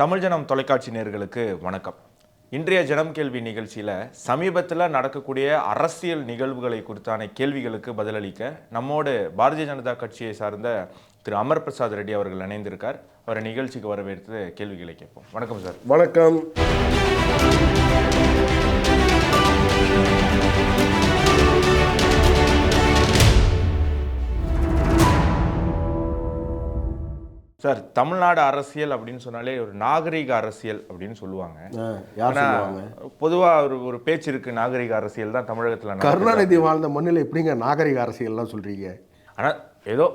தமிழ் ஜனம் தொலைக்காட்சி நேயர்களுக்கு வணக்கம். இன்றைய ஜனம் கேள்வி நிகழ்ச்சியில் சமீபத்தில் நடக்கக்கூடிய அரசியல் நிகழ்வுகளை குறித்தான கேள்விகளுக்கு பதிலளிக்க நம்மோடு பாரதிய ஜனதா கட்சியை சார்ந்த திரு அமர் பிரசாத் ரெட்டி அவர்கள் இணைந்திருக்கார். அவரை நிகழ்ச்சிக்கு வரவேற்று கேள்விகளை கேட்போம். வணக்கம் சார். வணக்கம். சார், தமிழ்நாடு அரசியல் அப்படின்னு சொன்னாலே ஒரு நாகரிக அரசியல் அப்படின்னு சொல்லுவாங்க. பொதுவாக ஒரு பேச்சு இருக்கு, நாகரிக அரசியல் தான் தமிழகத்தில். கருணாநிதி வாழ்ந்த மண்ணில் எப்படிங்க நாகரிக அரசியல்லாம் சொல்றீங்க? ஆனால் ஏதோ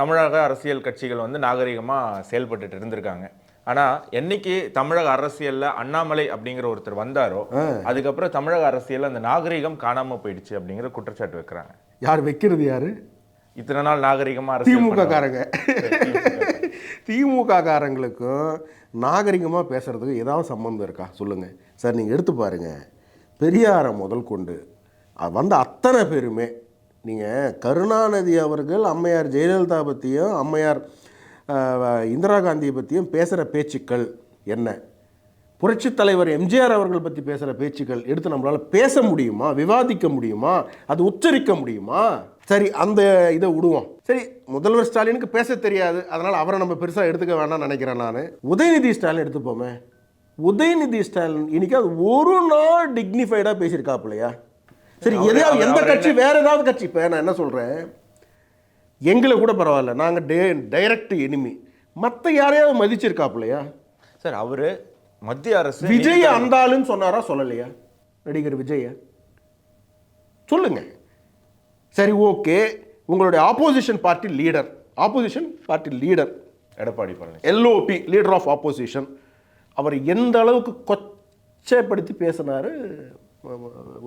தமிழக அரசியல் கட்சிகள் வந்து நாகரிகமாக செயல்பட்டு இருந்திருக்காங்க. ஆனால் என்னைக்கு தமிழக அரசியலில் அண்ணாமலை அப்படிங்கிற ஒருத்தர் வந்தாரோ அதுக்கப்புறம் தமிழக அரசியலில் அந்த நாகரிகம் காணாமல் போயிடுச்சு அப்படிங்கிற குற்றச்சாட்டு வைக்கிறாங்க. யார் வைக்கிறது? யாரு? இத்தனை நாள் நாகரிகமாக திமுக காரங்க. திமுக காரங்களுக்கும் நாகரிகமாக பேசுறதுக்கு ஏதாவது சம்பந்தம் இருக்கா சொல்லுங்க சார். நீங்கள் எடுத்து பாருங்க, பெரியாரை முதல் கொண்டு வந்த அத்தனை பேருமே, நீங்கள் கருணாநிதி அவர்கள் அம்மையார் ஜெயலலிதா பற்றியும் அம்மையார் இந்திரா காந்தியை பற்றியும் பேசுகிற பேச்சுக்கள் என்ன, புரட்சித் தலைவர் எம்ஜிஆர் அவர்கள் பற்றி பேசுகிற பேச்சுக்கள் எடுத்து நம்மளால் பேச முடியுமா, விவாதிக்க முடியுமா, அது உச்சரிக்க முடியுமா? சரி, அந்த இதை விடுவோம். சரி, முதல்வர் ஸ்டாலினுக்கு பேச தெரியாது, அதனால் அவரை நம்ம பெருசாக எடுத்துக்க வேண்டாம்னு நினைக்கிறேன் நான். உதயநிதி ஸ்டாலின் எடுத்துப்போமே. உதயநிதி ஸ்டாலின் இன்னைக்கு அது ஒரு நாள் டிக்னிஃபைடாக பேசியிருக்காப்புலையா? சரி, எதையாவது எந்த கட்சி, வேற ஏதாவது கட்சி, இப்போ நான் என்ன சொல்கிறேன், எங்களை கூட பரவாயில்ல, நாங்கள் டைரக்ட் எனிமி, மற்ற யாரையாவது மதிச்சிருக்காப்புலையா? சார், அவரு மத்திய அரசு விஜய் அந்த ஆளுன்னு சொன்னாரா, சொல்லலையா? நடிகர் விஜய சொல்லுங்க. சரி, ஓகே, உங்களுடைய opposition party leader Edappadi Palaniswami, LOP leader of opposition, அவர் எந்த அளவுக்கு கொச்சைப்படுத்தி பேசினாரு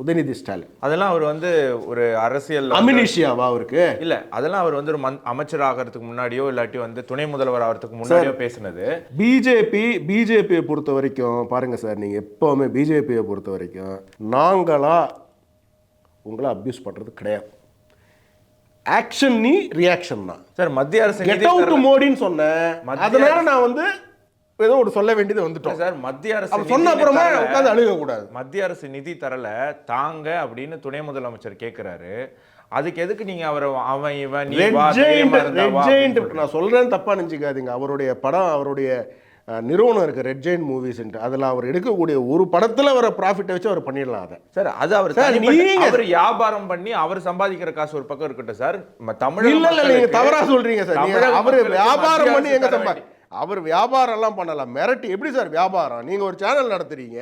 உதயநிதி ஸ்டாலின்? அதெல்லாம் அவர் வந்து ஒரு அரசியல் அமினிஷியாவா அவருக்கு? இல்ல, அதெல்லாம் அவர் வந்து ஒரு அமைச்சர் ஆகிறதுக்கு முன்னாடியோ இல்லாட்டி வந்து துணை முதல்வர் ஆகிறதுக்கு முன்னாடியோ பேசினது. பிஜேபியை பொறுத்த வரைக்கும் பாருங்க சார், நீங்க எப்பவுமே பிஜேபியை பொறுத்த வரைக்கும் நாங்களா உங்களை அபியூஸ் பண்றது கிடையாது. ஆக்ஷன் நீ ரியாக்ஷன் தான் சார். மத்திய அரசு கெட் அவுட் மோடின்னு சொன்னேன், அதனால நான் வந்து ஏதோ ஒரு சொல்ல வேண்டியது வந்துட்டோம் சார். மத்திய அரசு சொன்ன அப்புறமா உட்கார்ந்து அழுக கூடாது. மத்திய அரசு நிதி தரல தாங்க அப்படின்னு துணை முதலமைச்சர் கேட்கிறாரு. அதுக்கு எதுக்கு நீங்க அவன் இவன் நான் சொல்றேன், தப்பா நினைச்சுக்காதீங்க. அவருடைய படம், அவருடைய நிறுவனம் இருக்கு ரெட் ஜெயின்ட் மூவிஸ், அதில் அவர் எடுக்கக்கூடிய ஒரு படத்தில் வர ப்ராஃபிட்டை வச்சு அவர் பண்ணிடலாம். அதை சார், அது அவர் வியாபாரம் பண்ணி அவர் சம்பாதிக்கிற காசு ஒரு பக்கம் இருக்கட்டும் சார். தமிழ் இல்ல, நீங்க தவறா சொல்றீங்க சார். அவர் வியாபாரம் பண்ணி எங்க அவர் வியாபாரம் எல்லாம் பண்ணலாம், மிரட்டி. எப்படி சார் வியாபாரம்? நீங்க ஒரு சேனல் நடத்துறீங்க,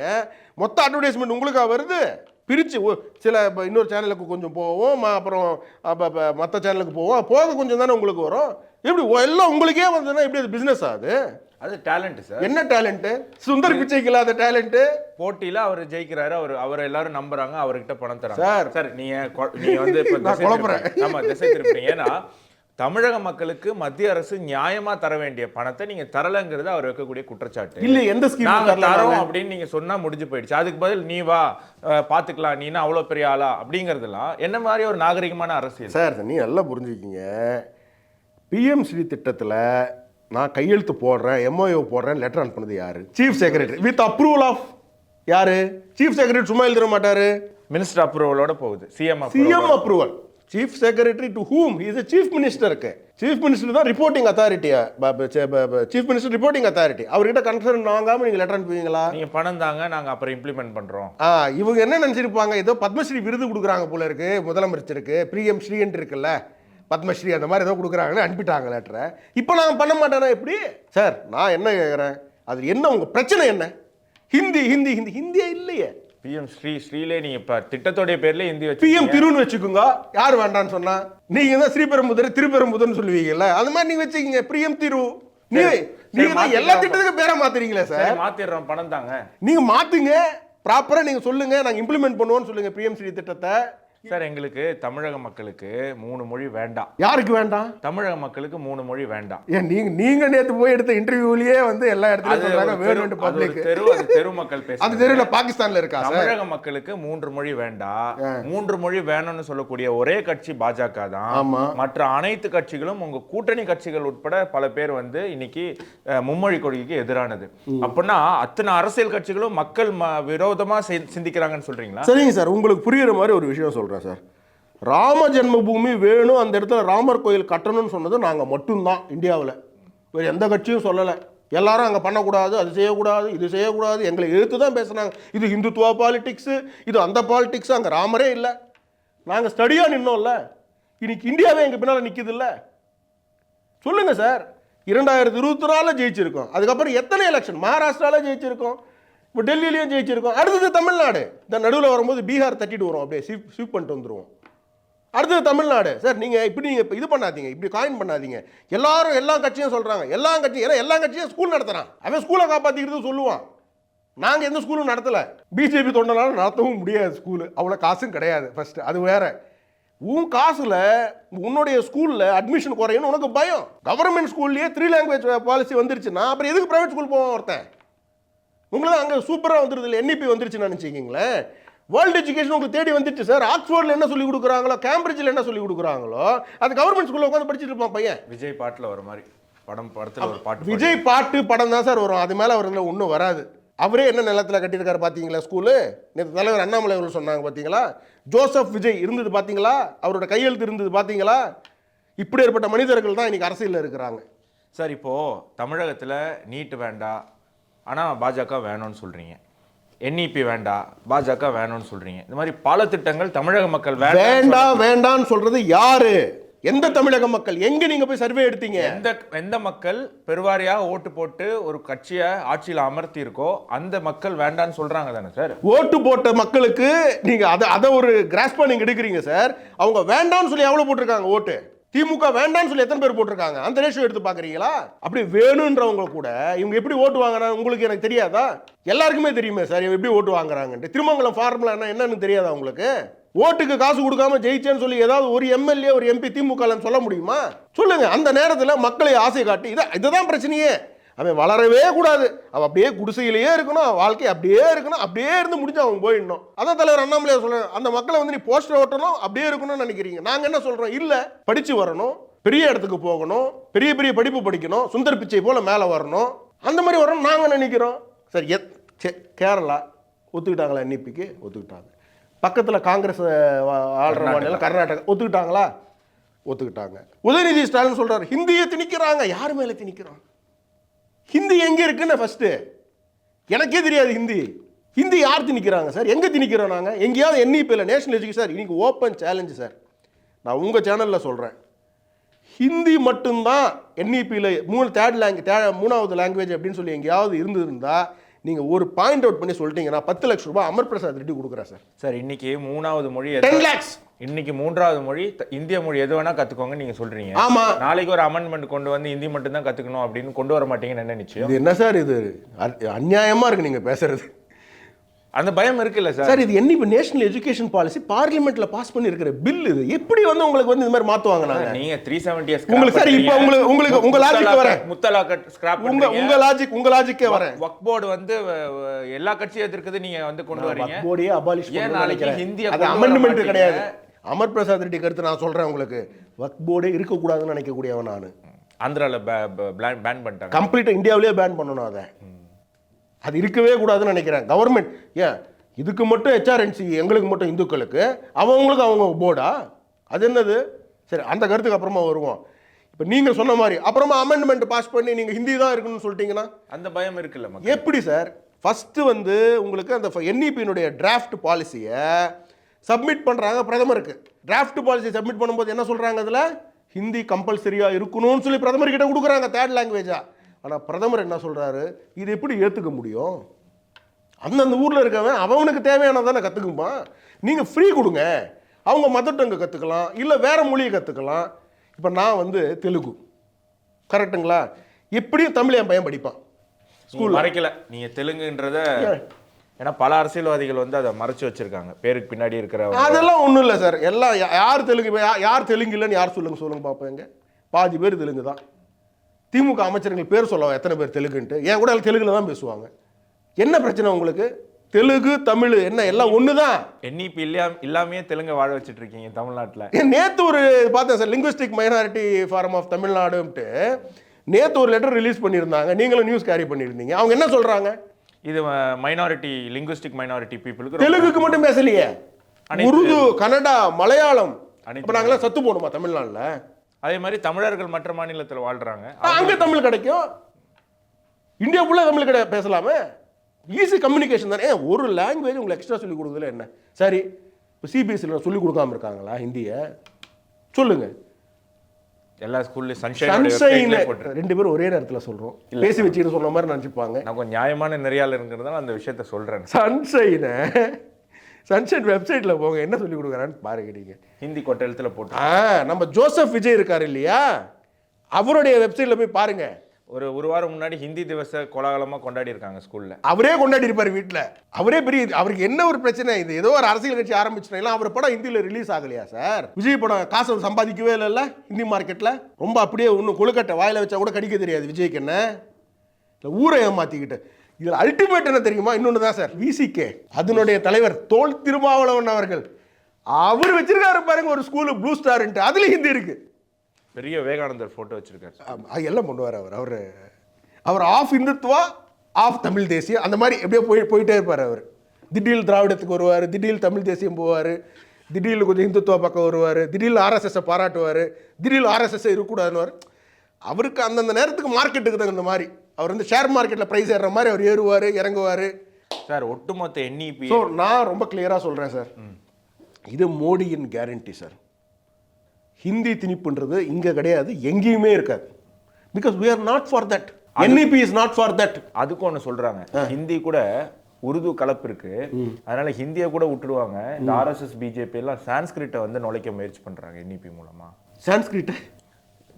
மொத்த அட்வர்டைஸ்மெண்ட் உங்களுக்கு வருது, பிரிச்சு சில இன்னொரு சேனலுக்கு கொஞ்சம் போவோம், அப்புறம் மற்ற சேனலுக்கு போவோம், போக கொஞ்சம் தானே உங்களுக்கு வரும். எப்படி எல்லாம் உங்களுக்கே வந்ததுன்னா எப்படி அது பிசினஸ் ஆகுது? அது டேலண்ட் சார். என்ன டேலண்ட்? சுந்தர் பிச்சைக்கு இல்லாத டேலண்ட். போட்டியில அவர் ஜெயிக்கிறாரு, அவர் எல்லாரும் நம்புறாங்க, அவர்கிட்ட பணம் தராங்க. சார், நீங்க வந்து திசை திருப்பீங்க. ஏன்னா தமிழக மக்களுக்கு மத்திய அரசு நியாயமா தர வேண்டிய பணத்தை நீங்க தரலங்கிறது அவர் வைக்கக்கூடிய குற்றச்சாட்டு. இல்ல, எந்த ஸ்கீம் தரோம் அப்படின்னு நீங்க சொன்னா முடிஞ்சு போயிடுச்சு. அதுக்கு பதில் நீ வா பாத்துக்கலாம், நீ அவ்வளவு பெரிய ஆளா அப்படிங்கறதுலாம் என்ன மாதிரி ஒரு நாகரிகமான அரசியல்? சார், நீ நல்லா புரிஞ்சுக்கிங்க. பிஎம் ஸ்ரீ திட்டத்துல நான் கையெழுத்து போடுறேன், எம்ஓஏ போடுறேன், லெட்டர் அனுப்புனது யாரு? Chief secretary with approval of யாரு? சீஃப் செக்ரட்டரி சும்மா எழுதிட மாட்டாரு, மினிஸ்டர் அப்ரூவலோட போகுது. CM approval. Chief secretary to whom? Is chief மினிஸ்டருக்கு. சீஃப் மினிஸ்டர் தான் ரிப்போர்ட்டிங் அத்தாரிட்டியா? Chief minister reporting authority. அவர்கிட்ட கன்சர்ன் வாங்காம நீங்க லெட்டர் அனுப்புவீங்களா? நீங்க பணம் தாங்க, நாங்க அப்புறம் இம்ப்ளிமெண்ட் பண்றோம். இவங்க என்ன நினைச்சிருப்பாங்க, ஏதோ பத்மஸ்ரீ விருது கொடுக்குறாங்க போல இருக்கு முதலமைச்சருக்கு. பிஎம் ஸ்ரீ இருக்குல்ல, பத்மஸ்ரீ, அந்த மாதிரி ஏதோ கொடுக்குறாங்கன்னு அனுப்பிட்டாங்க லெட்டரை. இப்போ நான் பண்ண மாட்டேனா எப்படி? சார், நான் என்ன கேட்குறேன், அது என்ன உங்க பிரச்சனை என்ன? ஹிந்தி ஹிந்தி ஹிந்தி ஹிந்தியே இல்லையே. பிஎம் ஸ்ரீலே நீங்க இப்ப திட்டத்தோடைய பேர்ல ஹிந்தி வச்சு பிஎம் திருன்னு வச்சுக்கோங்க. யார் வேண்டான்னு சொன்னா? நீங்க தான் ஸ்ரீபெரும்புதூர் திருப்பெரும்புதூர்னு சொல்லுவீங்கல்ல, அது மாதிரி நீங்க வச்சுக்கீங்க பிஎம் திரு. நீங்க எல்லா திட்டத்துக்கும் பேரை மாத்துறீங்களே சார். மாத்திடுறோம், பணம் தாங்க. நீங்க மாத்துங்க, ப்ராப்பரா நீங்க சொல்லுங்க, நாங்க இம்ப்ளிமெண்ட் பண்ணுவோம்னு சொல்லுங்க பிஎம் ஸ்ரீ திட்டத்தை. சார் எங்களுக்கு தமிழக மக்களுக்கு 3 மொழி வேண்டாம். யாருக்கு வேண்டாம்? தமிழக மக்களுக்கு 3 மொழி வேண்டாம். ஏன் நீங்க நேத்து போய் எடுத்த இன்டர்வியூலயே வந்து எல்லா இடத்துலயும் சொல்றாங்க வேணும்னு பப்ளிக். தெரு மக்கள் பேச. அந்த தெருல பாகிஸ்தான்ல இருக்கா? தமிழக மக்களுக்கு 3 மொழி வேண்டாம். 3 மொழி வேணும்னு சொல்லக்கூடிய ஒரே கட்சி பாஜக தான். மற்ற அனைத்து கட்சிகளும் உங்க கூட்டணி கட்சிகள் உட்பட பல பேர் வந்து இன்னைக்கு மும்மொழி கொள்கைக்கு எதிரானது. அப்படின்னா அத்தனை அரசியல் கட்சிகளும் மக்கள் விரோதமா சிந்திக்கிறாங்கன்னு சொல்றீங்களா? சரிங்க சார், உங்களுக்கு புரியுற மாதிரி ஒரு விஷயம் சொல்றேன் சார். ராம ஜென்மபூமி வேணும், அந்த இடத்துல ராமர் கோயில் கட்டணும்னு சொன்னது நாங்கள் மட்டும்தான் இந்தியாவில். வேறு எந்த கட்சியும் சொல்லலை. எல்லாரும் அங்கே பண்ணக்கூடாது, அது செய்யக்கூடாது, இது செய்யக்கூடாது, எங்களை எழுத்து தான் பேசுனாங்க. இது இந்துத்துவா பாலிடிக்ஸு, இது அந்த பாலிடிக்ஸு. அங்கே ராமரே இல்லை. நாங்கள் ஸ்டடியாக நின்னோம்ல. இன்னைக்கு இந்தியாவே எங்கள் பின்னால் நிற்கிது இல்லை? சொல்லுங்கள் சார். 2024 ஜெயிச்சிருக்கோம். அதுக்கப்புறம் எத்தனை எலெக்ஷன்? மகாராஷ்டிராவில் ஜெயிச்சிருக்கோம், இப்போ டெல்லியிலையும் ஜெயிச்சிருக்கோம். அடுத்தது தமிழ்நாடு. இந்த நடுவில் வரும்போது பீகார் தட்டிட்டு வரும், அப்படியே ஸ்வீப் பண்ணிட்டு வந்துடுவோம். அடுத்தது தமிழ்நாடு. சார் நீங்கள் இப்போ இது பண்ணாதீங்க, இப்படி காயின் பண்ணாதீங்க. எல்லாரும் எல்லா கட்சியும் சொல்கிறாங்க, எல்லா கட்சியும் ஸ்கூல் நடத்துகிறான். அவன் ஸ்கூலை காப்பாற்றிக்கிறது சொல்லுவான். நாங்கள் எந்த ஸ்கூலும் நடத்தலை. பிஜேபி தொண்டனால நடத்தவும் முடியாது ஸ்கூலு, அவ்வளோ காசும் கிடையாது. ஃபஸ்ட்டு அது வேற. உன் காசில் உன்னுடைய ஸ்கூலில் அட்மிஷன் குறையுன்னு உனக்கு பயம். கவர்மெண்ட் ஸ்கூல்லேயே 3 லாங்குவேஜ் பாலிசி வந்துருச்சுன்னா அப்புறம் எதுக்கு ப்ரைவேட் ஸ்கூல் போவான் ஒருத்தன்? உங்களுக்கு அங்கே சூப்பராக வந்துடுது இல்லை, NEP வந்துருச்சுன்னு நினச்சிக்கிங்களேன். வேர்ல்டு எஜுகேஷன் உங்களுக்கு தேடி வந்துடுச்சு சார். ஆக்ஸ்ஃபோர்டில் என்ன சொல்லி கொடுக்குறாங்களோ, கேம்பிரிட்ஜில் என்ன சொல்லி கொடுக்குறாங்களோ, அது கவர்மெண்ட் ஸ்கூலில் உட்காந்து படிச்சுட்டு இருப்பான் பையன். விஜய் பாட்டில் வர மாதிரி படத்தில் ஒரு பாட்டு. விஜய் பாட்டு படம் தான் சார் வரும், அது மேலே அவரில் ஒன்றும் வராது. அவரே என்ன நிலத்தில் கட்டியிருக்காரு பார்த்தீங்களா ஸ்கூலு? நேற்று தலைவர் அண்ணாமலை அவர்கள் சொன்னாங்க பார்த்தீங்களா? ஜோசப் விஜய் இருந்தது பார்த்தீங்களா? அவரோட கையெழுத்து இருந்தது பார்த்தீங்களா? இப்படி ஏற்பட்ட மனிதர்கள் தான் இன்னைக்கு அரசியலில் இருக்கிறாங்க சார். இப்போது தமிழகத்தில் நீட் வேண்டாம், ஆனால் பாஜக வேணும்னு சொல்கிறீங்க. NEP வேண்டாம், பாஜக வேணும்னு சொல்கிறீங்க. இந்த மாதிரி பல திட்டங்கள் தமிழக மக்கள் வேண்டாம்னு சொல்கிறது யாரு? எந்த தமிழக மக்கள்? எங்க நீங்க போய் சர்வே எடுத்தீங்க? எந்த மக்கள் பெருவாரியாக ஓட்டு போட்டு ஒரு கட்சியை ஆட்சியில் அமர்த்தி இருக்கோ அந்த மக்கள் வேண்டான்னு சொல்றாங்க தானே சார்? ஓட்டு போட்ட மக்களுக்கு நீங்க அதை ஒரு கிராஸ்பா நீங்க எடுக்கிறீங்க சார். அவங்க வேண்டாம்னு சொல்லி எவ்வளவு போட்டிருக்காங்க ஓட்டு? திமுக வேண்டாம்னு சொல்லி எத்தனை பேர் போட்டிருக்காங்க? அந்த ரேஷியோ எடுத்து பாக்குறீங்களா? அப்படி வேணும்ன்றவங்க கூட இவங்க எப்படி ஓட்டு வாங்குறாங்க உங்களுக்கு எனக்கு தெரியாதா? எல்லாருக்குமே தெரியுமே சார் எப்படி ஓட்டு வாங்குறாங்கன்ட்டு. திருமங்கலம் ஃபார்முலா என்னன்னு தெரியாதா உங்களுக்கு? ஓட்டுக்கு காசு கொடுக்காம ஜெயிச்சேன்னு சொல்லி ஏதாவது ஒரு MLA ஒரு MP திமுக சொல்ல முடியுமா? சொல்லுங்க. அந்த நேரத்தில் மக்களை ஆசை காட்டி இதுதான் பிரச்சனையே. அவன் வளரவே கூடாது, அவன் அப்படியே குடிசையிலேயே இருக்கணும், வாழ்க்கை அப்படியே இருக்கணும், அப்படியே இருந்து முடிஞ்சு அவன் போயிடணும். அதான் தலைவர் அண்ணாமலை சொல்ற, அந்த மக்களை வந்து நீ போஸ்டர் ஓட்டணும், அப்படியே இருக்கணும்னு நினைக்கிறீங்க. நாங்க என்ன சொல்றோம்? இல்ல, படிச்சு வரணும், பெரிய இடத்துக்கு போகணும், பெரிய பெரிய படிப்பு படிக்கணும், சுந்தர் பிச்சை போல மேலே வரணும், அந்த மாதிரி வரணும் நாங்க நினைக்கிறோம். சரி, கேரளா ஒத்துக்கிட்டாங்களா? NEPக்கு ஒத்துக்கிட்டாங்க. பக்கத்தில் காங்கிரஸ் ஆளுற மாநிலம் கர்நாடகா ஒத்துக்கிட்டாங்களா? ஒத்துக்கிட்டாங்க. உதயநிதி ஸ்டாலின் சொல்றாரு ஹிந்தியை திணிக்கிறாங்க. யார் மேலே திணிக்கிறான்? ஹிந்தி எங்கே இருக்குன்னு ஃபர்ஸ்ட் எனக்கே தெரியாது. ஹிந்தி யார் திணிக்கிறாங்க சார்? எங்கே திணிக்கிறோம் நாங்கள்? எங்கேயாவது NEPல நேஷனல் எஜுகேஷன் சார் இன்னைக்கு ஓப்பன் சேலஞ்சு சார். நான் உங்கள் சேனலில் சொல்கிறேன், ஹிந்தி மட்டும்தான் NEPல மூணாவது லாங்குவேஜ் அப்படின்னு சொல்லி எங்கேயாவது இருந்திருந்தா நீங்கள் ஒரு பாயிண்ட் அவுட் பண்ணி சொல்லிட்டீங்கன்னா 10 லட்சம் ரூபாய் அமர் பிரசாத் ரெட்டி கொடுக்குறேன் சார். சார் இன்னைக்கு 3வது மொழி 10 lakhs. இன்னைக்கு 3வது மொழி இந்திய மொழி எது வேணா கத்துக்கோங்க நீங்க சொல்றீங்க. ஆமா, நாளைக்கு ஒரு அமெண்ட்மெண்ட் கொண்டு வந்து ஹிந்தி மட்டும் தான் கத்துக்கணும் அப்படின்னு கொண்டு வர மாட்டீங்கன்னு என்ன நிச்சயம்? இது என்ன சார்? இது அநியாயமா இருக்கு நீங்க பேசுறது. அந்த பயம் இருக்குல்ல சார்? சார் இது NEP நேஷனல் எஜுகேஷன் பாலிசி பார்லிமெண்ட்ல பாஸ் பண்ணி இருக்கிற பில். இது எப்படி வந்து உங்களுக்கு வந்து இந்த மாதிரி மாத்துவாங்க? நீங்க 370 உங்களுக்கு சார் இப்போ உங்களுக்கு உங்க லாஜிக் வரேன். முத்தலாக் ஸ்கிராப் உங்க லாஜிக்கே வரேன். வக்ஃப் போர்டு வந்து எல்லா கட்சியும் எதிர்க்குது, நீங்க வந்து கொண்டு வரீங்க. வக்ஃப் போர்டே அபாலிஷ் பண்ணனும் நாளைக்கு ஹிந்தி அது அமெண்ட்மென்ட் கிடையாது. அமர் பிரசாத் ரெட்டி கருத்து நான் சொல்றேன் உங்களுக்கு. வக்ஃப் போர்டே இருக்க கூடாதுன்னு நினைக்கக்கூடியவன் நான். ஆந்திரால பேன் பண்ணிட்டாங்க. கம்ப்ளீட்டா இந்தியாவிலேயே பேன் பண்ணணும். அது இருக்கவே கூடாதுன்னு நினைக்கிறேன் கவர்மெண்ட். ஏன் இதுக்கு மட்டும் HRNC எங்களுக்கு மட்டும் இந்துக்களுக்கு, அவங்களுக்கு அவங்க போர்டா? அது என்னது? சரி, அந்த கருத்துக்கு அப்புறமா வருவோம். இப்போ நீங்கள் சொன்ன மாதிரி அப்புறமா அமெண்ட்மெண்ட் பாஸ் பண்ணி நீங்கள் ஹிந்தி தான் இருக்குன்னு சொல்லிட்டீங்கன்னா அந்த பயம் இருக்குல்ல? எப்படி சார்? ஃபஸ்ட்டு வந்து உங்களுக்கு அந்த NEPனுடைய டிராஃப்ட் பாலிசியை சப்மிட் பண்ணுறாங்க பிரதமருக்கு. டிராஃப்ட் பாலிசி சப்மிட் பண்ணும்போது என்ன சொல்கிறாங்க? அதில் ஹிந்தி கம்பல்சரியாக இருக்கணும்னு சொல்லி பிரதமர்கிட்ட கொடுக்குறாங்க, 3rd லாங்குவேஜா. ஆனால் பிரதமர் என்ன சொல்கிறாரு? இது எப்படி ஏற்றுக்க முடியும்? அந்தந்த ஊரில் இருக்கவன் அவனுக்கு தேவையானதானே கற்றுக்குமா? நீங்கள் ஃப்ரீ கொடுங்க, அவங்க மதர் டங்கை கற்றுக்கலாம், இல்லை வேறு மொழியை கற்றுக்கலாம். இப்போ நான் வந்து தெலுங்கு, கரெக்டுங்களா? எப்படியும் தமிழ் என் பையன் படிப்பான் ஸ்கூல். மறைக்கல நீங்கள் தெலுங்குன்றத ஏன்னா பல அரசியல்வாதிகள் வந்து அதை மறைச்சு வச்சிருக்காங்க, பேருக்கு பின்னாடி இருக்கிற. அதெல்லாம் ஒன்றும் இல்லை சார். எல்லாம் யார் தெலுங்கு, யார் தெலுங்கு இல்லைன்னு யார் சொல்லுங்க பார்ப்போங்க. பாதி பேர் தெலுங்கு தான். திமுக அமைச்சர்கள் பேர் சொல்லுவாங்க எத்தனை பேர் தெலுங்குன்ட்டு. ஏன் கூட தெலுங்குல தான் பேசுவாங்க. என்ன பிரச்சனை உங்களுக்கு? தெலுங்கு தமிழ் என்ன எல்லாம் ஒன்று தான். NEP இல்லாமே தெலுங்கு வாழ வச்சுட்டு இருக்கீங்க தமிழ்நாட்டில். நேற்று ஒரு பார்த்தேன் sir, linguistic minority forum of தமிழ்நாடுன்ட்டு நேற்று ஒரு லெட்டர் ரிலீஸ் பண்ணியிருந்தாங்க. நீங்களும் நியூஸ் கேரி பண்ணியிருந்தீங்க. அவங்க என்ன சொல்கிறாங்க? இது மைனாரிட்டி, லிங்குவிஸ்டிக் மைனாரிட்டி பீப்புளுக்கு, தெலுங்குக்கு மட்டும் பேசலையே, உருது, கன்னடா, மலையாளம். இப்போ நாங்களாம் சத்து போகணுமா தமிழ்நாட்டில்? அதே மாதிரி தமிழர்கள் மற்ற மாநிலத்தில் வாழ்றாங்க, அங்கே தமிழ் கிடைக்கும். இந்தியா ஃபுல்லாக தமிழ் பேசலாமே. ஈஸி கம்யூனிகேஷன் தானே. ஒரு லாங்குவேஜ் உங்களுக்கு எக்ஸ்ட்ரா சொல்லிக் கொடுக்குறதுல என்ன? சரி, இப்போ சிபிஎஸ்சியில் சொல்லிக் கொடுக்காம இருக்காங்களா ஹிந்தியை? சொல்லுங்க. எல்லா ஸ்கூல்லையும் சன்ஷைன் ரெண்டு பேரும் ஒரே நேரத்தில் சொல்கிறோம், பேசி வச்சுக்கிட்டு சொன்ன மாதிரி நினச்சிப்பாங்க. நான் கொஞ்சம் நியாயமான நிறையால இருக்கிறதால அந்த விஷயத்த சொல்கிறேன். சன்ஷைன் வெப்சைட்டில் போங்க, என்ன சொல்லிக் கொடுக்குறான்னு பாருங்க. நீங்கள் ஹிந்தி கொட்டெழுத்தில் போட்டு நம்ம ஜோசப் விஜய் இருக்கார் இல்லையா, அவருடைய வெப்சைட்டில் போய் பாருங்க. ஒரு வாரம் முன்னாடி ஹிந்தி திவச கோலாகலமாக கொண்டாடி இருக்காங்க ஸ்கூல்ல. அவரே கொண்டாடி இருப்பார் வீட்டில். அவரே பெரிய, அவருக்கு என்ன ஒரு பிரச்சனை? இது ஏதோ ஒரு அரசியல் கட்சி ஆரம்பிச்சுனா அவர் படம் ஹிந்தியில் ரிலீஸ் ஆகலையா சார்? விஜய் படம் காசு சம்பாதிக்கவே இல்லைல்ல ஹிந்தி மார்க்கெட்டில். ரொம்ப அப்படியே ஒன்றும் கொழுக்கட்டை வாயில வச்சா கூட கடிக்க தெரியாது விஜய்க்கு. என்ன இல்லை ஊரை ஏமாத்திக்கிட்டு. இதில் அல்டிமேட் என்ன தெரியுமா? இன்னொன்று தான் சார், விசிகே அதனுடைய தலைவர் தோல் திருமாவளவன் அவர்கள், அவர் வச்சிருக்காரு பாருங்க ஒரு ஸ்கூலு ப்ளூ ஸ்டார்ன்ட்டு, அதுல ஹிந்தி இருக்கு. பெரிய விவேகானந்தர் போட்டோ வச்சிருக்காரு. எல்லாம் பண்ணுவார் அவர் ஆஃப் இந்துத்துவா ஆஃப் தமிழ் தேசியம் அந்த மாதிரி எப்படியோ போயிட்டே இருப்பார். அவர் திடீர்னு திராவிடத்துக்கு வருவார், திடீர்னு தமிழ் தேசியம் போவார், திடீர்னு கொஞ்சம் இந்துத்துவா பக்கம் வருவார், திடீர்னு ஆர்எஸ்எஸ்ஸை பாராட்டுவார், திடீர்னு ஆர்எஸ்எஸ் இருக்கக்கூடாதுன்னு. அவருக்கு அந்தந்த நேரத்துக்கு மார்க்கெட்டுக்கு தகுந்த மாதிரி அவர் வந்து ஷேர் மார்க்கெட்டில் ப்ரைஸ் ஏறுற மாதிரி அவர் ஏறுவார் இறங்குவார் சார். ஒட்டுமொத்த NEP நான் ரொம்ப கிளியராக சொல்கிறேன் சார், இது மோடியின் கேரண்டி சார். ஹிந்தி திணிப்புன்றது இங்கே கிடையாது, எங்கேயுமே இருக்காது. Because we are not for that. NEP is not for that. அதுக்கு ஒன்று சொல்கிறாங்க, ஹிந்தி கூட உருது கலப்பு இருக்கு, அதனால ஹிந்தியை கூட விட்டுடுவாங்க. இந்த RSS BJP எல்லாம் சான்ஸ்கிரிட்டை வந்து நுழைக்க முயற்சி பண்ணுறாங்க. NEP மூலமா சான்ஸ்கிரிட்டை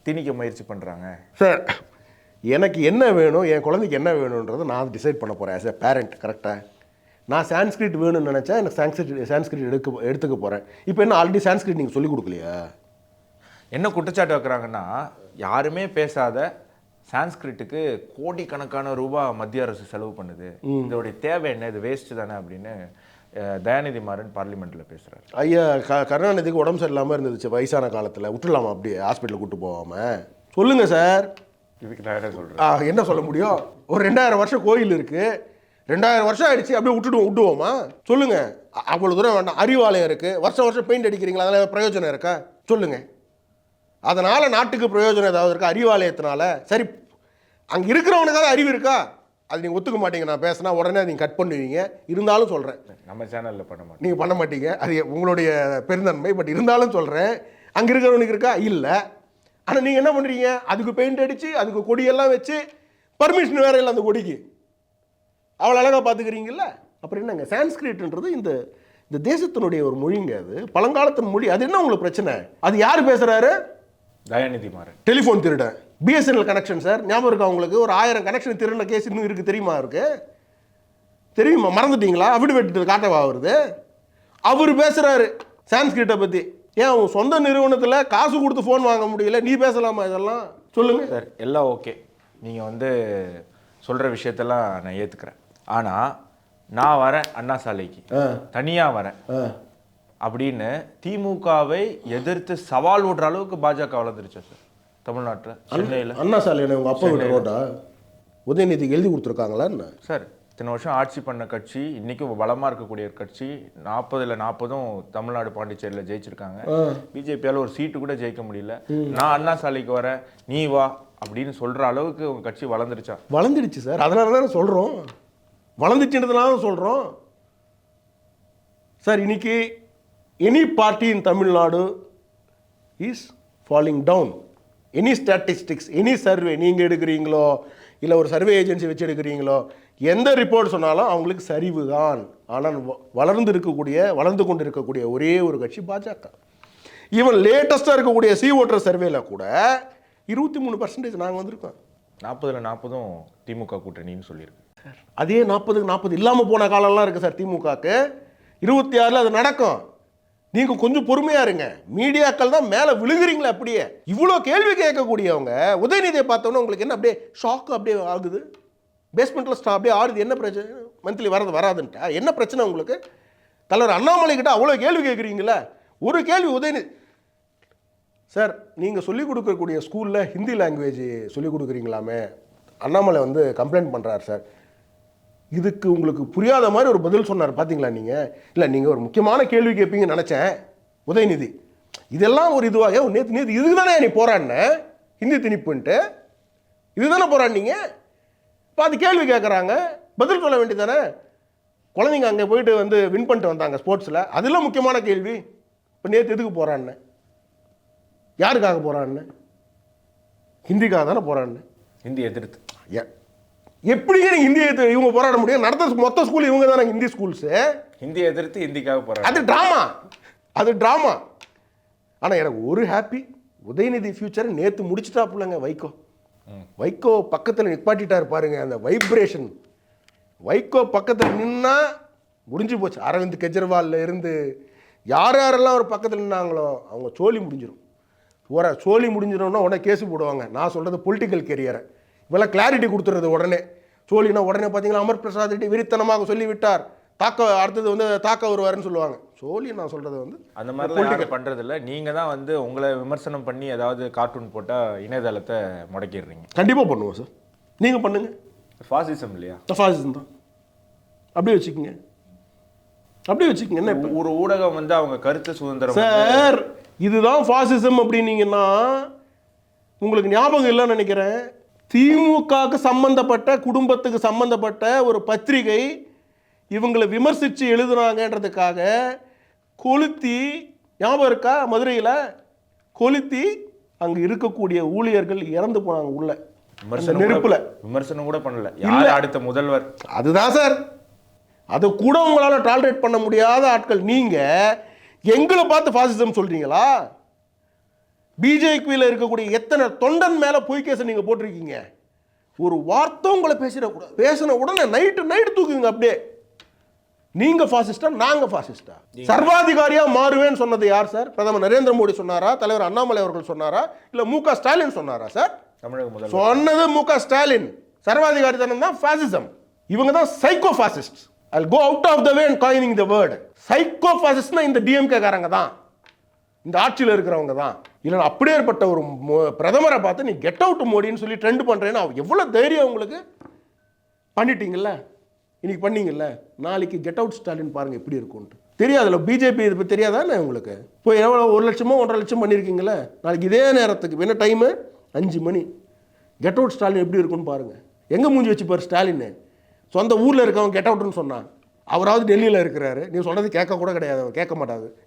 திணிக்க முயற்சி பண்ணுறாங்க. சார் எனக்கு என்ன வேணும், என் குழந்தைக்கு என்ன வேணுன்றதை நான் டிசைட் பண்ண போகிறேன் ஆஸ் எ பேரண்ட். கரெக்டாக நான் சான்ஸ்கிரிட் வேணும்னு நினச்சா எனக்கு சான்ஸ்கிரிட் எடுத்துக்க போகிறேன். இப்போ என்ன ஆல்ரெடி சான்ஸ்கிரிட் நீங்கள் சொல்லிக் கொடுக்கலையா? என்ன குற்றச்சாட்டு வைக்கிறாங்கன்னா, யாருமே பேசாத சான்ஸ்கிரிட்டுக்கு கோடிக்கணக்கான ரூபாய் மத்திய அரசு செலவு பண்ணுது, இதோடைய தேவை என்ன, இது வேஸ்ட் தானே அப்படின்னு தயாநிதி மாறன் பார்லிமெண்ட்டில் பேசுகிறார். ஐயா கருணாநிதிக்கு உடம்பு சரியில்லாமல் இருந்துச்சு வயசான காலத்தில், விட்டுலாமா அப்படியே ஹாஸ்பிட்டலுக்கு கூப்பிட்டு போகாமல்? சொல்லுங்கள் சார். இதுக்கு நான் என்ன சொல்கிறேன்? என்ன சொல்ல முடியும்? ஒரு 2000 வருஷம் கோயில் இருக்குது, 2000 வருஷம் ஆயிடுச்சு, அப்படியே விட்டுவோமா? சொல்லுங்கள். அவ்வளோ தூரம் வேண்டாம். அறிவாலயம் இருக்குது, வருஷம் வருஷம் பெயிண்ட் அடிக்கிறீங்களா, அதெல்லாம் பிரயோஜனம் இருக்கா? சொல்லுங்கள். அதனால் நாட்டுக்கு பிரயோஜனம் ஏதாவது இருக்கா அறிவாலயத்தினால? சரி, அங்கே இருக்கிறவனுக்காவது அறிவு இருக்கா? அது நீங்கள் ஒத்துக்க மாட்டீங்க. நான் பேசினா உடனே நீங்கள் கட் பண்ணுவீங்க. இருந்தாலும் சொல்கிறேன், நம்ம சேனலில் பண்ண மாட்டோம், நீங்கள் பண்ண மாட்டீங்க, அது உங்களுடைய பெருந்தன்மை. பட் இருந்தாலும் சொல்கிறேன், அங்கே இருக்கிறவனுக்கு இருக்கா? இல்லை. ஆனால் நீங்கள் என்ன பண்ணுறீங்க? அதுக்கு பெயிண்ட் அடித்து அதுக்கு கொடியெல்லாம் வச்சு பர்மிஷன் வேறு இல்லை அந்த கொடிக்கு, அவ்வளோ அழகாக பார்த்துக்கிறீங்கல்ல. அப்புறம் என்னங்க சான்ஸ்கிரிட்ன்றது இந்த தேசத்தினுடைய ஒரு மொழிங்க. அது பழங்காலத்தின் மொழி. அது என்ன உங்களுக்கு பிரச்சனை? அது யார் பேசுகிறாரு? தயாநிதி மாறன். டெலிஃபோன் திருடன், BSNL கனெக்ஷன் சார், ஞாபகம் இருக்கா உங்களுக்கு? ஒரு 1000 கனெக்ஷன் திருடின கேஸ் இன்னும் இருக்குது தெரியுமா? இருக்கு தெரியுமா? மறந்துட்டீங்களா? அஃபிடவிட் காட்டவா வருது? அவர் பேசுகிறாரு சான்ஸ்கிரிட்டை பற்றி. ஏன் உன் சொந்த நிறுவனத்தில் காசு கொடுத்து ஃபோன் வாங்க முடியல, நீ பேசலாமா? இதெல்லாம் சொல்லுங்கள் சார். எல்லாம் ஓகே, நீங்கள் வந்து சொல்கிற விஷயத்தெல்லாம் நான் ஏற்றுக்கிறேன். ஆனால் நான் வரேன் அண்ணா சாலைக்கு, தனியாக வரேன் அப்படின்னு திமுகவை எதிர்த்து சவால் விடுற அளவுக்கு பாஜக வளர்ந்துருச்சு சார் தமிழ்நாட்டில். சென்னையில் அண்ணா சாலை உங்கள் அப்பா வீட்டு ரோட்டா உதயநிதிக்கு எழுதி கொடுத்துருக்காங்களா என்ன சார்? இத்தனை வருஷம் ஆட்சி பண்ண கட்சி, இன்றைக்கும் பலமாக இருக்கக்கூடிய ஒரு கட்சி, 40ல் 40ம் தமிழ்நாடு பாண்டிச்சேரியில் ஜெயிச்சிருக்காங்க. பிஜேபியால் ஒரு சீட்டு கூட ஜெயிக்க முடியல. நான் அண்ணா சாலைக்கு வரேன், நீ வா அப்படின்னு சொல்கிற அளவுக்கு உங்கள் கட்சி வளர்ந்துருச்சா? வளர்ந்துடுச்சு சார். அதனால தானே சொல்கிறோம், வளர்ந்துச்சுன்றதுனால சொல்கிறோம் சார். இன்னைக்கு any party in Tamil Nadu is falling down. Any statistics, any survey நீங்கள் எடுக்கிறீங்களோ இல்லை ஒரு சர்வே ஏஜென்சி வச்சு எடுக்கிறீங்களோ, எந்த ரிப்போர்ட் சொன்னாலும் அவங்களுக்கு சரிவு தான். ஆனால் வளர்ந்து கொண்டு இருக்கக்கூடிய ஒரே ஒரு கட்சி பாஜக. ஈவன் லேட்டஸ்ட்டாக இருக்கக்கூடிய ஓட்டர் சர்வேல கூட 23% நாங்கள் வந்திருக்கோம். 40ல் 40ம் திமுக கூட்டணின்னு சொல்லியிருக்கு. அதே 40க்கு 40 இல்லாமல் போன காலம்லாம் இருக்குது சார் திமுகக்கு. 26 அது நடக்கும். நீங்கள் கொஞ்சம் பொறுமையாக இருங்க. மீடியாக்கள் தான் மேலே விழுகுறீங்களே அப்படியே. இவ்வளோ கேள்வி கேட்கக்கூடியவங்க உதயநிதியை பார்த்தோன்னே உங்களுக்கு என்ன அப்படியே ஷாக்கு அப்படியே ஆகுது? பேஸ்மெண்ட்டில் அப்படியே ஆடுது. என்ன பிரச்சனை? மந்த்லி வராதுன்ட்டா என்ன பிரச்சனை உங்களுக்கு? தலைவர் அண்ணாமலை கிட்ட அவ்வளோ கேள்வி கேட்குறீங்களே. ஒரு கேள்வி உதயநிதி சார், நீங்கள் சொல்லிக் கொடுக்கக்கூடிய ஸ்கூலில் ஹிந்தி லாங்குவேஜ் சொல்லிக் கொடுக்குறீங்களாமே, அண்ணாமலை வந்து கம்ப்ளைண்ட் பண்ணுறாரு சார். இதுக்கு உங்களுக்கு புரியாத மாதிரி ஒரு பதில் சொன்னார் பார்த்தீங்களா நீங்கள்? இல்லை, நீங்கள் ஒரு முக்கியமான கேள்வி கேட்பீங்கன்னு நினச்சேன் உதயநிதி. இதெல்லாம் ஒரு இதுவாக நேற்று இதுக்கு தானே நீ போராடின, ஹிந்தி திணிப்புன்ட்டு இது தானே போராடினீங்க. இப்போ அது கேள்வி கேட்குறாங்க, பதில் சொல்ல வேண்டியதானே. குழந்தைங்க அங்கே போயிட்டு வந்து வின் பண்ணிட்டு வந்தாங்க ஸ்போர்ட்ஸில், அதெல்லாம் முக்கியமான கேள்வி. இப்போ நேற்று எதுக்கு போராடினேன்? யாருக்காக போராடினேன்? ஹிந்திக்காக தானே போராடினேன். ஹிந்தி எதிர்த்து எப்படிங்க நீங்கள் ஹிந்தி எதிர்த்து இவங்க போராட முடியும்? நடத்த மொத்த ஸ்கூல் இவங்க தானே ஹிந்தி ஸ்கூல்ஸு. ஹிந்தி எதிர்த்து ஹிந்திக்காக போராட அது ட்ராமா. ஆனால் எனக்கு ஒரு ஹாப்பி, உதயநிதி ஃபியூச்சரை நேற்று முடிச்சுட்டாப்புலங்க வைகோ பக்கத்தில் நிப்பாட்டிட்டார் பாருங்க. அந்த வைப்ரேஷன் வைகோ பக்கத்தில் நின்னா முடிஞ்சு போச்சு. அரவிந்த் கெஜ்ரிவாலில் இருந்து யாரெல்லாம் ஒரு பக்கத்தில் நின்னாங்களோ அவங்க சோலி முடிஞ்சிடும். சோலி முடிஞ்சிடும்னா உடனே கேஸு போடுவாங்க. நான் சொல்கிறது பொலிட்டிக்கல் கெரியரை இவெல்லாம் கிளாரிட்டி கொடுத்துறது உடனே. சோழினா உடனே பார்த்தீங்கன்னா அமர் பிரசாத் ரெட்டி விரித்தனமாக சொல்லிவிட்டார், அடுத்தது வந்து தாக்க வருவாருன்னு சொல்லுவாங்க. சோழி நான் சொல்கிறது வந்து அந்த மாதிரி பண்ணுறதில்ல. நீங்கள் தான் வந்து உங்களை விமர்சனம் பண்ணி ஏதாவது கார்ட்டூன் போட்டால் இணையதளத்தை முடக்கிடுறீங்க. கண்டிப்பாக பண்ணுவோம் சார், நீங்கள் பண்ணுங்க. ஃபாசிசம் இல்லையா? ஃபாசிசம் தான். அப்படியே வச்சுக்கோங்க. என்ன ஒரு ஊடகம் வந்து அவங்க கருத்து சுதந்திரம் சார், இதுதான் ஃபாசிசம் அப்படின்னீங்கன்னா உங்களுக்கு ஞாபகம் இல்லைன்னு நினைக்கிறேன். திமுகவுக்கு சம்பந்தப்பட்ட குடும்பத்துக்கு சம்பந்தப்பட்ட ஒரு பத்திரிகை இவங்களை விமர்சித்து எழுதுனாங்கன்றதுக்காக கொளுத்தி, ஞாபகம் இருக்கா? மதுரையில் கொளுத்தி அங்கே இருக்கக்கூடிய ஊழியர்கள் இறந்து போனாங்க உள்ள நெருப்புல. விமர்சனம் கூட பண்ணல. யார் அடுத்த முதல்வர்? அதுதான் சார், அது கூட உங்களால் டாலரேட் பண்ண முடியாத ஆட்கள் நீங்க எங்களை பார்த்து ஃபாசிசம் சொல்றீங்களா? பிஜேபியில் இருக்கக்கூடிய எத்தனை தொண்டன் மேல பொய் கேஸ் நீங்க போட்டிருக்கீங்க. ஒரு வார்த்தை உங்களை பேசிடக்கூடாது. பேசின உடனே நைட்டு தூக்குங்க அப்படியே. நீங்க ஃபாசிஸ்டா, நாங்க ஃபாசிஸ்டா? சர்வாதிகாரியா மாறுவேன்னு சொன்னது யார் சார்? பிரதமர் நரேந்திர மோடி சொன்னாரா? தலைவர் அண்ணாமலை அவர்கள் சொன்னாரா? இல்ல மு.க. ஸ்டாலின் சொன்னாரா சார்? தமிழக முதல்வர் சொன்னது மு.க. ஸ்டாலின். சர்வாதிகாரி தான் ஃபாசிசம். இவங்க தான் psycho fascist. I'll go out of the way and coining the word. Psycho ஃபாசிஸ்ட்னா இந்த டிஎம்கே காரங்க தான், இந்த ஆட்சியில் இருக்கிறவங்க தான். இல்லைன்னா அப்படியே ஏற்பட்ட ஒரு பிரதமரை பார்த்து நீ கெட் அவுட் மோடின்னு சொல்லி ட்ரெண்ட் பண்ணுறேன்னு எவ்வளோ தைரியம் உங்களுக்கு? பண்ணிட்டீங்கல்ல, இன்னைக்கு பண்ணீங்கல்ல, நாளைக்கு கெட் அவுட் ஸ்டாலின் பாருங்கள் எப்படி இருக்கும்ட்டு. தெரியாதுல்ல பிஜேபி இதை பற்றி தெரியாதானே உங்களுக்கு? இப்போ எவ்வளோ 1 லட்சமோ 1.5 லட்சம் பண்ணியிருக்கீங்களே. நாளைக்கு இதே நேரத்துக்கு என்ன டைமு? 5 மணி. கெட் அவுட் ஸ்டாலின் எப்படி இருக்குன்னு பாருங்கள். எங்கே மூஞ்சி வச்சுப்பார் ஸ்டாலின்? சொந்த ஊரில் இருக்கவங்க கெட் அவுட்னு சொன்னான். அவராவது டெல்லியில் இருக்கிறாரு. நீ சொல்கிறது கேட்க கூட கிடையாது, அவர்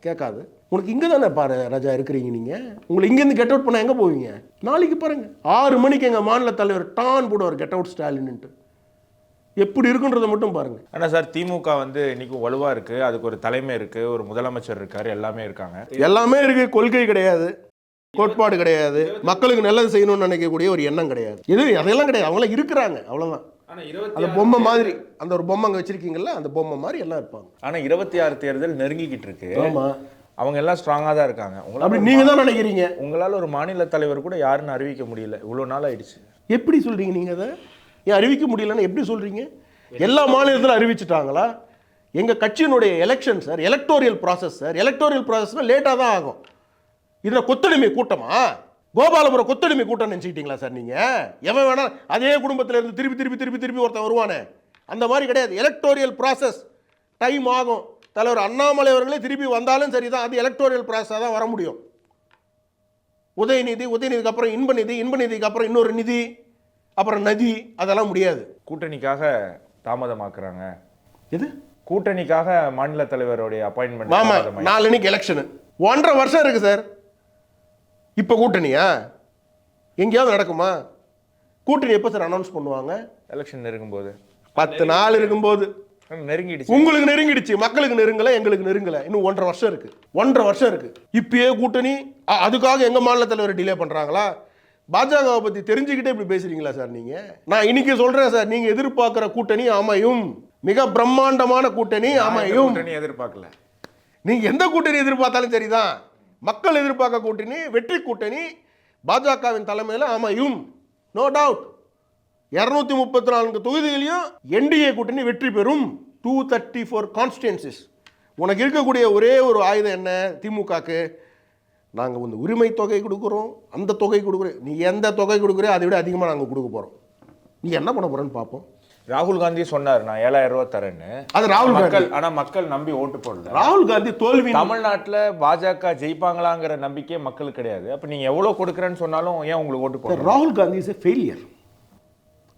கேட்காது. உனக்கு இங்கே தானே பாரு ராஜா இருக்கிறீங்க. நீங்கள் உங்களை இங்கேருந்து கெட் அவுட் பண்ணால் எங்கே போவீங்க? நாளைக்கு பாருங்கள் 6 மணிக்கு எங்கள் மாநில தலைவர் டான் போடுவார் கெட் அவுட் ஸ்டாலின்ட்டு. எப்படி இருக்குன்றதை மட்டும் பாருங்கள். ஆனால் சார், திமுக வந்து இன்னைக்கு வலுவாக இருக்குது. அதுக்கு ஒரு தலைமை இருக்குது, ஒரு முதலமைச்சர் இருக்கார், எல்லாமே இருக்காங்க. எல்லாமே இருக்குது. கொள்கை கிடையாது, கோட்பாடு கிடையாது, மக்களுக்கு நல்லது செய்யணும்னு நினைக்கக்கூடிய ஒரு எண்ணம் கிடையாது. அதெல்லாம் கிடையாது. அவங்களாம் இருக்கிறாங்க, அவ்வளோதான். அந்த பொம்மை மாதிரி, அந்த ஒரு பொம்மை அங்கே வச்சிருக்கீங்கல்ல, அந்த பொம்மை மாதிரி எல்லாம் இருப்பாங்க. ஆனால் 26 தேர்தல் நெருங்கிக்கிட்டு இருக்கு. ஆமாம், அவங்க எல்லாம் ஸ்ட்ராங்காக தான் இருக்காங்க. அப்படி நீங்கள் தான் நினைக்கிறீங்க. உங்களால் ஒரு மாநில தலைவர் கூட யாருன்னு அறிவிக்க முடியல, இவ்வளோ நாள் ஆயிடுச்சு. எப்படி சொல்கிறீங்க நீங்கள்? அதை ஏன் அறிவிக்க முடியலன்னு எப்படி சொல்கிறீங்க? எல்லா மாநிலத்திலும் அறிவிச்சிட்டாங்களா? எங்கள் கட்சியினுடைய எலெக்ஷன் சார், எலக்டோரியல் ப்ராசஸ் சார். எலக்டோரியல் ப்ராசஸ்னால் லேட்டாக தான் ஆகும். இதில் கொத்தடிமை கூட்டமா? கோபாலபுரம் கொத்தடிமை கூட்டம் நினச்சிக்கிட்டீங்களா சார் நீங்கள்? எவன் வேணா அதே குடும்பத்தில் இருந்து திருப்பி ஒருத்தன் வருவானே, அந்த மாதிரி கிடையாது. எலக்டோரியல் ப்ராசஸ் டைம் ஆகும். தலைவர் அண்ணாமலை அவர்களே திருப்பி வந்தாலும் சரி தான், அது எலக்டோரியல் ப்ராசஸாக தான் வர முடியும். உதயநிதிக்கு அப்புறம் இன்பநிதிக்கு அப்புறம் இன்னொரு நிதி, அப்புறம் நதி, அதெல்லாம் முடியாது. கூட்டணிக்காக தாமதமாக்குறாங்க. எது கூட்டணிக்காக மாநில தலைவருடைய அப்பாயின்மெண்ட்? ஆமாம், 4 அன்னைக்கு எலெக்ஷனு. 1.5 வருஷம் இருக்குது சார். இப்போ கூட்டணியா எங்கேயாவது நடக்குமா? கூட்டணி எப்போ சார் அனௌன்ஸ் பண்ணுவாங்க? எலெக்ஷன் நெருங்கும்போது, 10 நாள் இருக்கும்போது. நெருங்கிடுச்சு. உங்களுக்கு நெருங்கிடுச்சு, மக்களுக்கு நெருங்கலை, எங்களுக்கு நெருங்கலை. இன்னும் 1.5 வருஷம் இருக்கு. இப்பயே கூட்டணி. அதுக்காக எங்க மாநில தலைவர் டிலே பண்றாங்களா? பாஜகவை பத்தி தெரிஞ்சுக்கிட்டே இப்படி பேசுறீங்களா சார் நீங்க? நான் இன்னைக்கு சொல்றேன் சார், நீங்க எதிர்பார்க்கிற கூட்டணி அமையும், மிக பிரம்மாண்டமான கூட்டணி அமையும். எதிர்பார்க்கல. நீங்க எந்த கூட்டணி எதிர்பார்த்தாலும் சரிதான், மக்கள் எதிர்பார்க்க கூட்டணி, வெற்றி கூட்டணி பாஜகவின் தலைமையில் அமையும், நோ டவுட். 234 தொகுதிகளையும் என்டிஏ கூட்டணி வெற்றி பெறும். 234 கான்ஸ்டிடன்சிஸ். உனக்கு இருக்கக்கூடிய ஒரே ஒரு ஆயுதம் என்ன? திமுகக்கு நாங்கள் வந்து உரிமை தொகை கொடுக்குறோம், அந்த தொகை கொடுக்குறோம். நீ எந்த தொகை கொடுக்குறோ அதை விட அதிகமாக நாங்கள் கொடுக்க போகிறோம். நீ என்ன பண்ண போறேன்னு பார்ப்போம். ராகுல் காந்தி சொன்னார் நான் 7000 ரூபாய் தரேன்னு. அது ராகுல் காந்தி. ஆனா மக்கள் நம்பி ஓட்டு போடல. ராகுல் காந்தி தோல்வி. தமிழ்நாட்டில் பாஜக ஜெயிப்பாங்களாங்கிற நம்பிக்கை மக்களுக்கு கிடையாது. அப்ப நீங்க எவ்வளவு கொடுக்குறேன்னு சொன்னாலும் ஏன் உங்களுக்கு ஓட்டு போடல? ராகுல் Gandhi is a failure.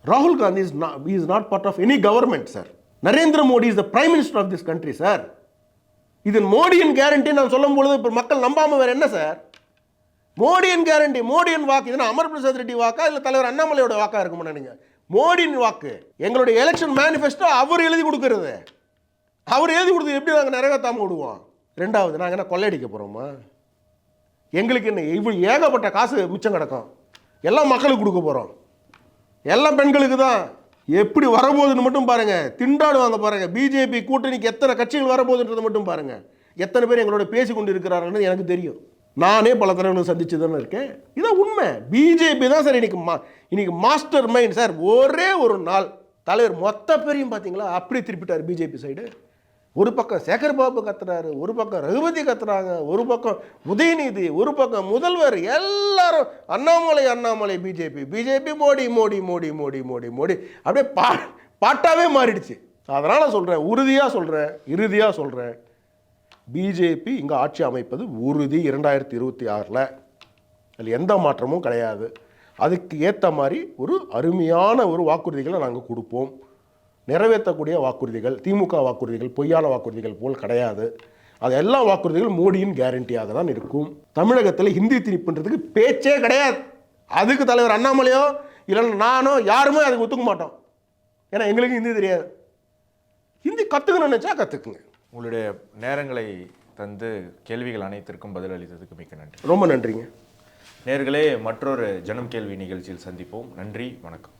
Rahul Gandhi is not part of any government, sir. Narendra Modi is the prime minister of this country, sir. இதன் மோடியின் கேரண்டி நான் சொல்லும் பொழுது இப்போ மக்கள் நம்பாம வேற என்ன சார்? மோடியின் கேரண்டி, மோடியின் வாக்கு. இதுனா அமர் பிரசாத் ரெட்டி வாக்கா இல்லை தலைவர் அண்ணாமலையோட வாக்கா இருக்குமா? நீங்க மோடியின் வாக்கு. எங்களுடைய எலெக்ஷன் மேனிஃபெஸ்டோ அவர் எழுதி கொடுக்கறது. அவர் எழுதி கொடுத்து எப்படி நாங்கள் நிறைவேற்றாம விடுவோம்? ரெண்டாவது, நாங்கள் என்ன கொள்ளையடிக்க போறோமா? எங்களுக்கு என்ன இவ்வளவு ஏகப்பட்ட காசு மிச்சம் கிடக்கும், எல்லாம் மக்களுக்கு கொடுக்க போறோம், எல்லாம் பெண்களுக்கு தான். எப்படி வரப்போகுதுன்னு மட்டும் பாருங்க, திண்டாடுவாங்க பாருங்க. பிஜேபி கூட்டணிக்கு எத்தனை கட்சிகள் வரப்போகுதுன்றதை மட்டும் பாருங்க. எத்தனை பேர் எங்களோட பேசி கொண்டு இருக்கிறார்கள் எனக்கு தெரியும். நானே பல தலைவர்களை சந்திச்சு தானே இருக்கேன். இதான் உண்மை. பிஜேபி தான் சார் இன்னைக்கு மாஸ்டர் மைண்ட் சார். ஒரே ஒரு நாள் தலைவர் மொத்த பேரையும் பார்த்தீங்களா அப்படி திருப்பிட்டார் பிஜேபி சைடு. ஒரு பக்கம் சேகர் பாபு கத்துறாரு, ஒரு பக்கம் ரகுபதி கத்துறாங்க, ஒரு பக்கம் உதயநிதி, ஒரு பக்கம் முதல்வர், எல்லாரும் அண்ணாமலை பிஜேபி மோடி மோடி மோடி மோடி மோடி மோடி அப்படியே பாட்டாவே மாறிடுச்சு. அதனால சொல்றேன், இறுதியாக சொல்றேன், பிஜேபி இங்கே ஆட்சி அமைப்பது உறுதி. 2026 அதில் எந்த மாற்றமும் கிடையாது. அதுக்கு ஏற்ற மாதிரி ஒரு அருமையான ஒரு வாக்குறுதிகளை நாங்கள் கொடுப்போம். நிறைவேற்றக்கூடிய வாக்குறுதிகள், திமுக வாக்குறுதிகள் பொய்யான வாக்குறுதிகள் போல் கிடையாது. அது எல்லா வாக்குறுதிகளும் மோடியின் கேரண்டியாக தான் இருக்கும். தமிழகத்தில் ஹிந்தி திணிப்புன்றதுக்கு பேச்சே கிடையாது. அதுக்கு தலைவர் அண்ணாமலையோ இல்லைன்னா நானோ யாருமே அதுக்கு ஒத்துக்க மாட்டோம். ஏன்னா எங்களுக்கு ஹிந்தி தெரியாது. ஹிந்தி கற்றுக்கணும்னு நினச்சா கற்றுக்குங்க. உங்களுடைய நேரங்களை தந்து கேள்விகள் அனைத்திற்கும் பதில் அளித்ததுக்கு மிக்க நன்றி. ரொம்ப நன்றிங்க. நேயர்களே, மற்றொரு ஜனம் கேள்வி நிகழ்ச்சியில் சந்திப்போம். நன்றி, வணக்கம்.